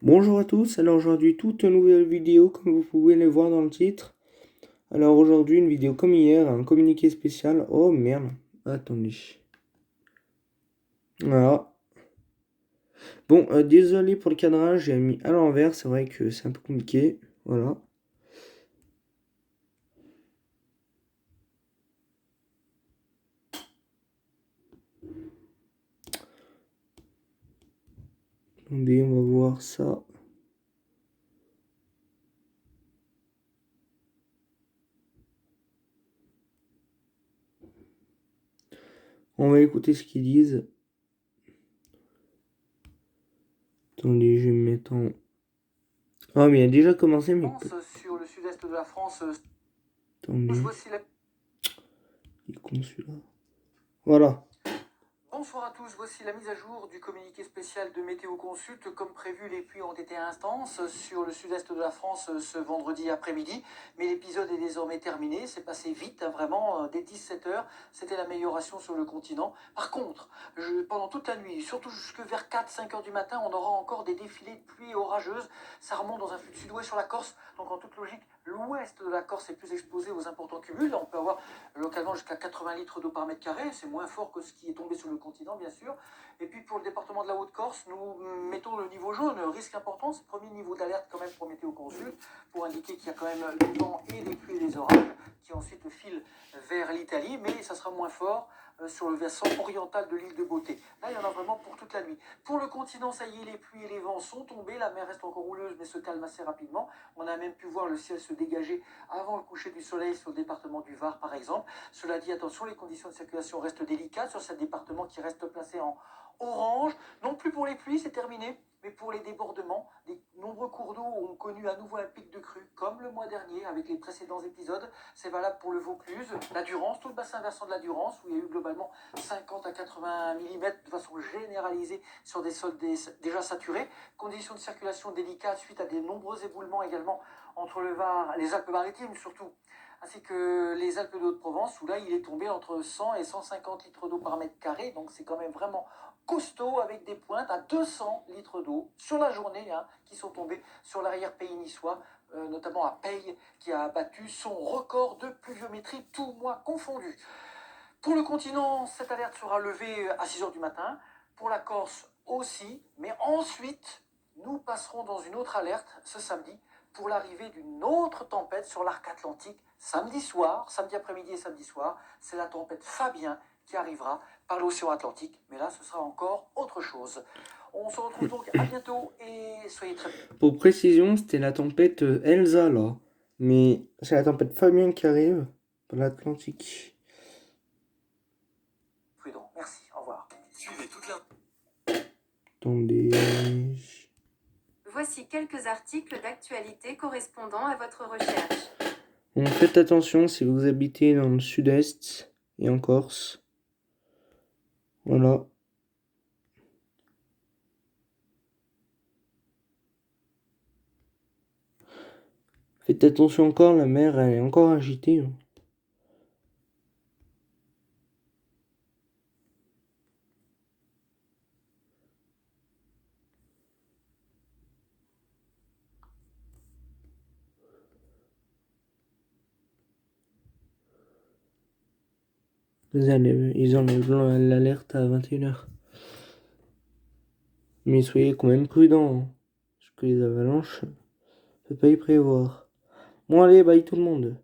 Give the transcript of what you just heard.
Bonjour à tous, alors aujourd'hui toute nouvelle vidéo comme vous pouvez le voir dans le titre. Alors aujourd'hui une vidéo comme hier, un communiqué spécial. Oh merde, attendez. Voilà. Bon, désolé pour le cadrage, j'ai mis à l'envers, c'est vrai que c'est un peu compliqué. Voilà. Attendez, on va voir ça. On va écouter ce qu'ils disent. Attendez, je vais me mettre en... Ah mais il a déjà commencé mais... Sur le sud-est de la France, Attendez, voici la... il est con celui-là. Voilà. Bonsoir à tous, voici la mise à jour du communiqué spécial de Météo Consult. Comme prévu, les pluies ont été intenses sur le sud-est de la France ce vendredi après-midi, mais l'épisode est désormais terminé, c'est passé vite, vraiment, dès 17h, c'était l'amélioration sur le continent. Par contre, pendant toute la nuit, surtout jusque vers 4-5h du matin, on aura encore des défilés de pluie orageuses, ça remonte dans un flux de sud-ouest sur la Corse, donc en toute logique, l'ouest de la Corse est plus exposé aux importants cumuls, on peut avoir localement jusqu'à 80 litres d'eau par mètre carré, c'est moins fort que ce qui est tombé sur le continent bien sûr. Et puis pour le département de la Haute-Corse, nous mettons le niveau jaune, risque important, c'est le premier niveau d'alerte quand même pour Météo Consult, pour indiquer qu'il y a quand même du vent et des pluies et des orages, qui ensuite filent vers l'Italie, mais ça sera moins fort sur le versant oriental de l'île de Beauté. Là, il y en a vraiment pour toute la nuit. Pour le continent, ça y est, les pluies et les vents sont tombés, la mer reste encore rouleuse, mais se calme assez rapidement. On a même pu voir le ciel se dégager avant le coucher du soleil sur le département du Var, par exemple. Cela dit, attention, les conditions de circulation restent délicates sur ce département qui reste placé en orange. Non plus pour les pluies, c'est terminé, mais pour les débordements, les nombreux cours d'eau ont connu à nouveau un pic de crue, comme le mois dernier avec les précédents épisodes. C'est valable pour le Vaucluse, la Durance, tout le bassin versant de la Durance, où il y a eu globalement 50 à 80 mm de façon généralisée sur des sols déjà saturés. Conditions de circulation délicates suite à des nombreux éboulements également entre le Var, les Alpes-Maritimes surtout, ainsi que les Alpes de Haute-Provence, où là il est tombé entre 100 et 150 litres d'eau par mètre carré, donc c'est quand même vraiment costaud, avec des pointes à 200 litres d'eau sur la journée, qui sont tombées sur l'arrière-pays niçois, notamment à Peille, qui a battu son record de pluviométrie, tout mois confondu. Pour le continent, cette alerte sera levée à 6h du matin, pour la Corse aussi, mais ensuite, nous passerons dans une autre alerte ce samedi, pour l'arrivée d'une autre tempête sur l'arc atlantique samedi soir, samedi après-midi et samedi soir. C'est la tempête Fabien qui arrivera par l'océan Atlantique, mais là ce sera encore autre chose. On se retrouve donc à bientôt et soyez très Pour précision, c'était la tempête Elsa là. Mais c'est la tempête Fabien qui arrive par l'Atlantique. prudents. Merci, au revoir. Suivez toute la... Attendez. Voici quelques articles d'actualité correspondant à votre recherche. Bon, faites attention si vous habitez dans le sud-est et en Corse. Voilà. Faites attention encore, la mer elle est encore agitée. Ils enlèvent l'alerte à 21h. Mais soyez quand même prudents, hein, parce que les avalanches, on peut pas y prévoir. Bon allez, bye tout le monde.